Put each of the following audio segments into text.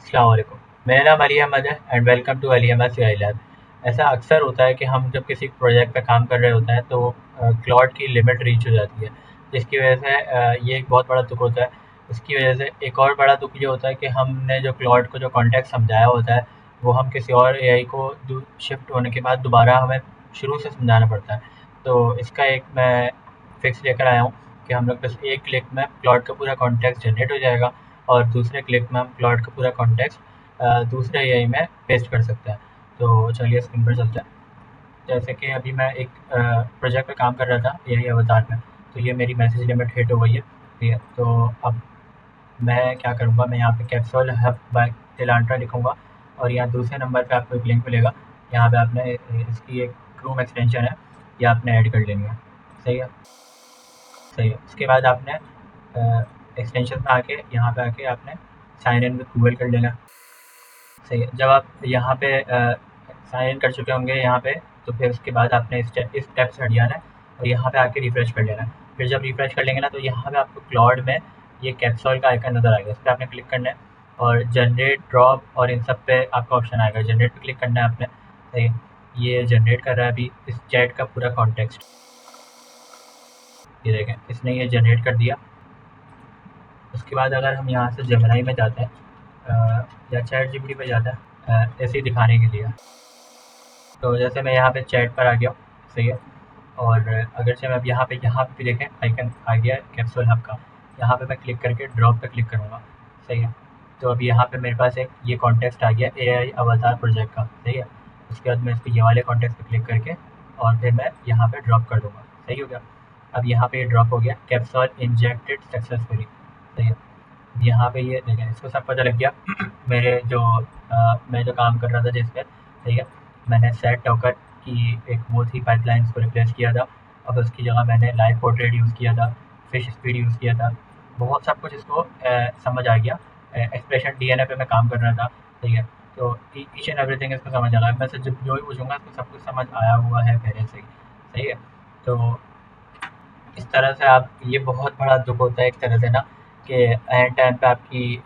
अस्सलाम वालेकुम। मेरा नाम अली अहमद है and welcome to Ali Ahmed CI lab. ऐसा अक्सर होता है कि हम जब किसी प्रोजेक्ट पे काम कर रहे होते हैं तो क्लाउड की लिमिट रीच हो जाती है, जिसकी वजह से ये एक बहुत बड़ा दुःख होता है। उसकी वजह से एक और बड़ा दुःख ये होता है कि हमने जो क्लाउड को जो कॉन्टेक्स्ट समझाया होता है, वो हम किसी और एआई को शिफ्ट होने के बाद दोबारा हमें शुरू से समझाना पड़ता है। तो इसका एक मैं फिक्स लेकर आया हूँ कि हम लोग बस एक क्लिक में क्लाउड का पूरा कॉन्टेक्स्ट जनरेट हो जाएगा और दूसरे क्लिक में हम क्लाउड का पूरा कॉन्टेक्स्ट दूसरे एआई में पेस्ट कर सकते हैं। तो चलिए स्क्रीन पर चलते हैं। जैसे कि अभी मैं एक प्रोजेक्ट पे काम कर रहा था एआई अवतार में, तो ये मेरी मैसेज लिमिट हिट हो गई है। ठीक है, तो अब मैं क्या करूँगा, मैं यहाँ पे कैप्सूल हब बाय टेलांट्रा लिखूँगा और यहाँ दूसरे नंबर पे आपको एक लिंक मिलेगा। यहाँ पे आपने इसकी एक क्रोम एक्सटेंशन है, ये आपने ऐड कर लेनी है। सही है, सही है। उसके बाद आपने एक्सटेंशन में आके यहाँ पे आके आपने साइन इन विद गूगल कर लेना। सही है, जब आप यहाँ पे साइन इन कर चुके होंगे यहाँ पे, तो फिर उसके बाद आपने इस स्टेप से हट जाना है और यहाँ पे आके रिफ्रेश कर लेना है। फिर जब रिफ्रेश कर लेंगे ना, तो यहाँ पे आपको क्लाउड में ये कैप्सूल का आइकन नज़र आएगा, इस पर आपने क्लिक करना है और जनरेट ड्रॉप और इन सब पे आपका ऑप्शन आएगा। जनरेट पे क्लिक करना है आपने। सही है, ये जनरेट कर रहा है अभी इस चैट का पूरा कॉन्टेक्स्ट। ये देखें, इसने ये जनरेट कर दिया। उसके बाद अगर हम यहाँ से जेमिनी में जाते हैं या चैट जीपीटी पे जाते हैं ऐसे ही दिखाने के लिए, तो जैसे मैं यहाँ पे चैट पर आ गया हूँ। सही है, और अगर से मैं अब यहाँ पे भी देखें आइकन आ गया है कैप्सूल हब का। यहाँ पे मैं क्लिक करके ड्रॉप पे क्लिक करूँगा। सही है, तो अभी यहाँ पे मेरे पास एक ये कॉन्टेक्स्ट आ गया एआई अवतार प्रोजेक्ट का। सही है, उसके बाद मैं इसको ये वाले कॉन्टेक्स्ट पे क्लिक करके और फिर मैं यहाँ पे ड्रॉप कर दूँगा। सही हो गया, अब यहाँ पे ये ड्रॉप हो गया, कैप्सूल इंजेक्टेड सक्सेसफुली। सही है, यहाँ पे ये देखें, इसको सब पता लग गया मेरे जो मैं जो काम कर रहा था जिस पे। ठीक है, मैंने सेट टोकन की एक वो थी पाइपलाइंस को रिप्लेस किया था। अब उसकी जगह मैंने लाइव पोर्ट्रेट यूज़ किया था, फिश स्पीड यूज़ किया था। बहुत सब कुछ इसको समझ आ गया। एक्सप्रेशन डीएनए पे मैं काम कर रहा था। ठीक है, तो ईच एंड एवरीथिंग इसको समझ आ रहा है। मैं से जब जो भी पूछूंगा इसको सब कुछ समझ आया हुआ है पहले से ही। सही है, तो इस तरह से आप ये बहुत बड़ा दुःख होता है एक तरह से ना, कि एंड टाइम पे आपकी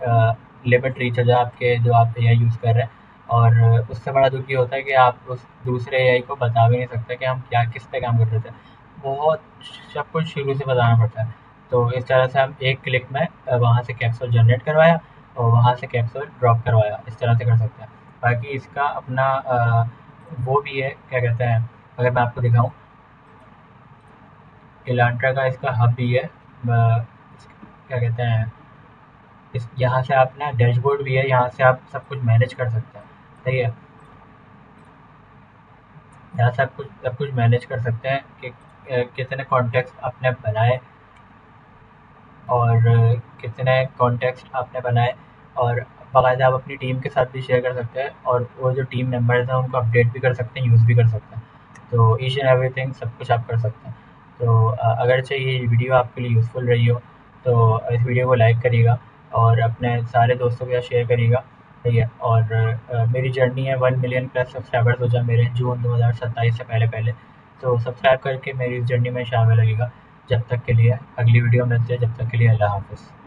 लिमिट रीच हो जाए आपके जो आप एआई यूज़ कर रहे हैं। और उससे बड़ा दुःख ये होता है कि आप उस दूसरे एआई को बता भी नहीं सकते कि हम क्या किस पे काम कर रहे थे। बहुत सब कुछ शुरू से बताना पड़ता है। तो इस तरह से हम एक क्लिक में वहाँ से कैप्सूल जनरेट करवाया और वहाँ से कैप्सूल ड्रॉप करवाया, इस तरह से कर सकते हैं। बाकी इसका अपना वो भी है, क्या कहते हैं, अगर मैं आपको दिखाऊँ, इलांट्रा का इसका हब भी है। क्या कहते हैं, इस यहाँ से आप ना डैशबोर्ड भी है, यहाँ से आप सब कुछ मैनेज कर सकते हैं। सही है, यहाँ से आप सब कुछ मैनेज कर सकते हैं कि कितने कॉन्टेक्स्ट आपने बनाए और कितने कॉन्टेक्स्ट आपने बनाए, और बाकायदा आप अपनी टीम के साथ भी शेयर कर सकते हैं और वो जो टीम मेंबर्स हैं उनको अपडेट भी कर सकते हैं, यूज़ भी कर सकते हैं। तो ईच एंड एवरीथिंग सब कुछ आप कर सकते हैं। तो अगर चाहिए ये वीडियो आपके लिए यूज़फुल रही हो तो इस वीडियो को लाइक करिएगा और अपने सारे दोस्तों के साथ शेयर करिएगा। ठीक है, और मेरी जर्नी है 1 मिलियन प्लस सब्सक्राइबर्स हो जाए मेरे जून 2027 से पहले पहले। तो सब्सक्राइब करके मेरी इस जर्नी में शामिल लगेगा। जब तक के लिए अगली वीडियो मिलते हैं, जब तक के लिए अल्लाह हाफ़िज़।